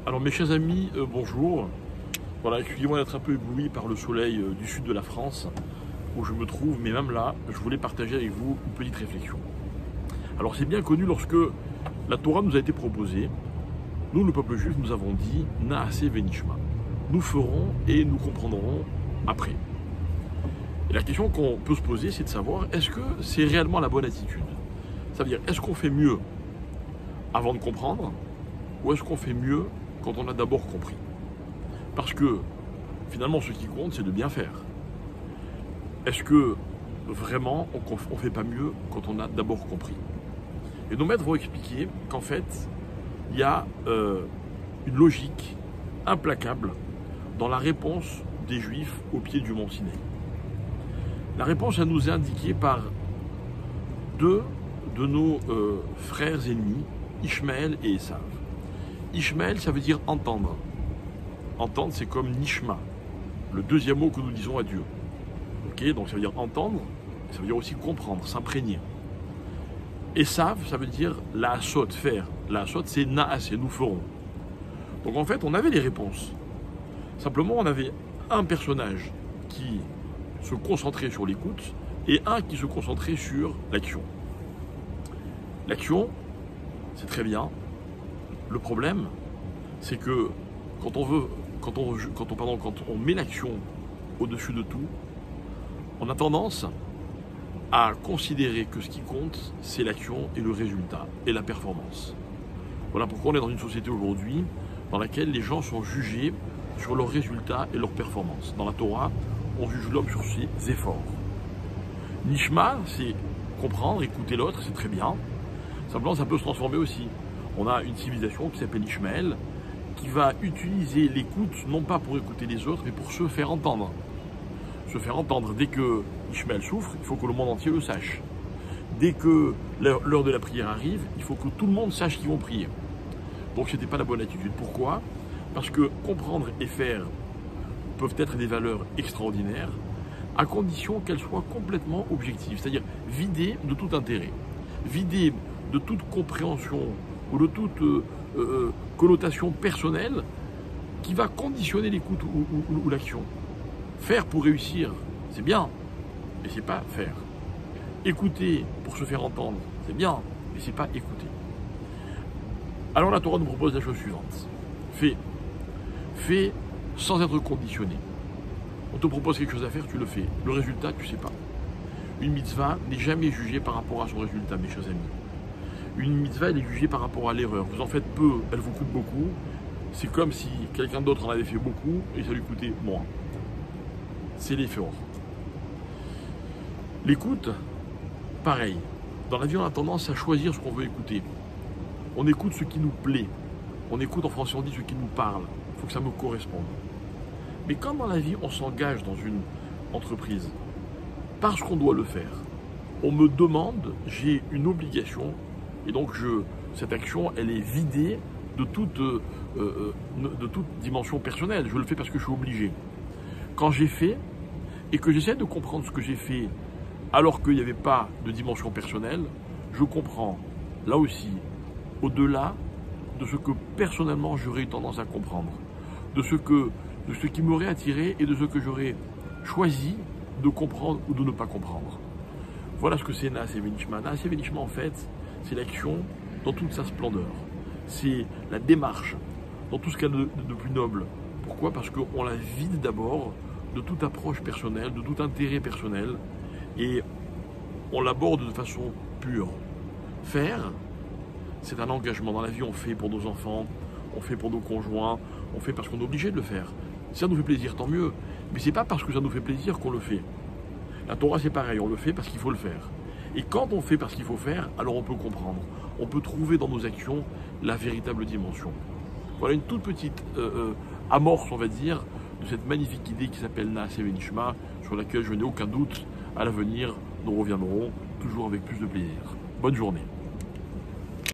Alors mes chers amis, bonjour. Voilà, excusez-moi d'être un peu ébloui par le soleil du sud de la France, où je me trouve, mais même là, je voulais partager avec vous une petite réflexion. Alors c'est bien connu, lorsque la Torah nous a été proposée, nous, le peuple juif, nous avons dit « Naase venishma ». Nous ferons et nous comprendrons après. Et la question qu'on peut se poser, c'est de savoir, est-ce que c'est réellement la bonne attitude? Ça veut dire, est-ce qu'on fait mieux avant de comprendre, ou est-ce qu'on fait mieux quand on a d'abord compris? Parce que, finalement, ce qui compte, c'est de bien faire. Est-ce que, vraiment, on ne fait pas mieux quand on a d'abord compris? Et nos maîtres vont expliquer qu'en fait, il y a une logique implacable dans la réponse des Juifs au pied du mont Sinaï. La réponse, elle nous est indiquée par deux de nos frères ennemis, Ishmaël et Esav. Ishmaël, ça veut dire entendre. Entendre, c'est comme Nishma, le deuxième mot que nous disons à Dieu. Ok, donc ça veut dire entendre, ça veut dire aussi comprendre, s'imprégner. Esav, ça veut dire la asot, faire. La asot, c'est naase, nous ferons. Donc en fait, on avait les réponses. Simplement, on avait un personnage qui se concentrait sur l'écoute et un qui se concentrait sur l'action. L'action, c'est très bien. Le problème, c'est que quand on met l'action au-dessus de tout, on a tendance à considérer que ce qui compte, c'est l'action et le résultat et la performance. Voilà pourquoi on est dans une société aujourd'hui dans laquelle les gens sont jugés sur leurs résultats et leurs performances. Dans la Torah, on juge l'homme sur ses efforts. Nishma, c'est comprendre, écouter l'autre, c'est très bien. Simplement, ça peut se transformer aussi. On a une civilisation qui s'appelle Ishmaël, qui va utiliser l'écoute, non pas pour écouter les autres, mais pour se faire entendre. Se faire entendre. Dès que Ishmaël souffre, il faut que le monde entier le sache. Dès que l'heure de la prière arrive, il faut que tout le monde sache qu'ils vont prier. Donc ce n'était pas la bonne attitude. Pourquoi? Parce que comprendre et faire peuvent être des valeurs extraordinaires, à condition qu'elles soient complètement objectives, c'est-à-dire vidées de tout intérêt, vidées de toute compréhension ou de toute connotation personnelle qui va conditionner l'écoute ou l'action. Faire pour réussir, c'est bien, mais c'est pas faire. Écouter pour se faire entendre, c'est bien, mais c'est pas écouter. Alors la Torah nous propose la chose suivante. Fais sans être conditionné. On te propose quelque chose à faire, tu le fais. Le résultat, tu ne sais pas. Une mitzvah n'est jamais jugée par rapport à son résultat, mes chers amis. Une mitzvah, elle est jugée par rapport à l'erreur. Vous en faites peu, elle vous coûte beaucoup. C'est comme si quelqu'un d'autre en avait fait beaucoup et ça lui coûtait moins. C'est l'effort. L'écoute, pareil. Dans la vie, on a tendance à choisir ce qu'on veut écouter. On écoute ce qui nous plaît. On écoute, en français, on dit ce qui nous parle. Il faut que ça me corresponde. Mais quand dans la vie, on s'engage dans une entreprise, parce qu'on doit le faire, on me demande, j'ai une obligation, et donc cette action, elle est vidée de toute dimension personnelle. Je le fais parce que je suis obligé. Quand j'ai fait, et que j'essaie de comprendre ce que j'ai fait, alors qu'il n'y avait pas de dimension personnelle, je comprends, là aussi, au-delà de ce que personnellement j'aurais eu tendance à comprendre, de ce qui m'aurait attiré et de ce que j'aurais choisi de comprendre ou de ne pas comprendre. Voilà ce que c'est Naase venishma. Naase venishma, en fait, c'est l'action dans toute sa splendeur. C'est la démarche dans tout ce qu'il y a de plus noble. Pourquoi? Parce qu'on la vide d'abord de toute approche personnelle, de tout intérêt personnel, et on l'aborde de façon pure. Faire, c'est un engagement. Dans la vie, on fait pour nos enfants, on fait pour nos conjoints, on fait parce qu'on est obligé de le faire. Si ça nous fait plaisir, tant mieux. Mais c'est pas parce que ça nous fait plaisir qu'on le fait. La Torah, c'est pareil, on le fait parce qu'il faut le faire. Et quand on fait parce qu'il faut faire, alors on peut comprendre. On peut trouver dans nos actions la véritable dimension. Voilà une toute petite amorce, on va dire, de cette magnifique idée qui s'appelle Naase venishma, sur laquelle je n'ai aucun doute. À l'avenir, nous reviendrons toujours avec plus de plaisir. Bonne journée.